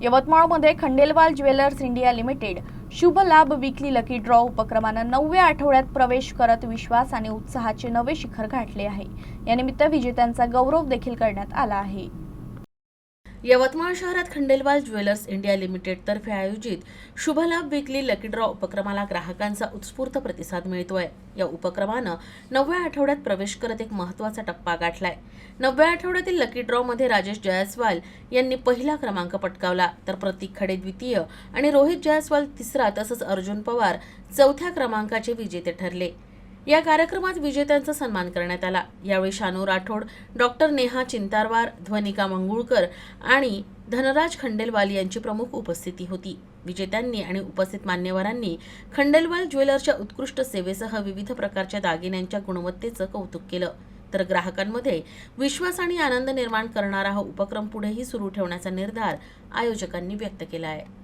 यवतमाळमध्ये Khandelwal jewellers India limited शुभ लाभ विकली लकी ड्रॉ उपक्रमानं 9व्या आठवड्यात प्रवेश करत विश्वास आणि उत्साहाचे नवे शिखर गाठले आहे। यानिमित्त विजेत्यांचा गौरव देखील करण्यात आला आहे। यवतमाळ शहरात खंडेलवाल ज्वेलर्स इंडिया लिमिटेड तर्फे आयोजित शुभलाभ विकली लकी ड्रॉ उपक्रमाला ग्राहकांचा उत्स्फूर्त प्रतिसाद मिळतोय। या उपक्रमानं 9व्या आठवड्यात प्रवेश करत एक महत्त्वाचा टप्पा गाठलाय। 9व्या आठवड्यातील लकी ड्रॉ मध्ये राजेश जयस्वाल यांनी पहिला क्रमांक पटकावला, तर प्रतीक खडे द्वितीय आणि रोहित जयस्वाल तिसरा तसंच अर्जुन पवार चौथ्या क्रमांकाचे विजेते ठरले। या कार्यक्रमात विजेत्यांचा सन्मान करण्यात आला। यावेळी शानू राठोड, डॉक्टर नेहा चिंतारवार, ध्वनिका मंगुळकर आणि धनराज खंडेलवाल यांची प्रमुख उपस्थिती होती। विजेत्यांनी आणि उपस्थित मान्यवरांनी खंडेलवाल ज्वेलर्सच्या उत्कृष्ट सेवेसह विविध प्रकारच्या दागिन्यांच्या गुणवत्तेचं कौतुक केलं, तर ग्राहकांमध्ये विश्वास आणि आनंद निर्माण करणारा हा उपक्रम पुढेही सुरू ठेवण्याचा निर्धार आयोजकांनी व्यक्त केला आहे।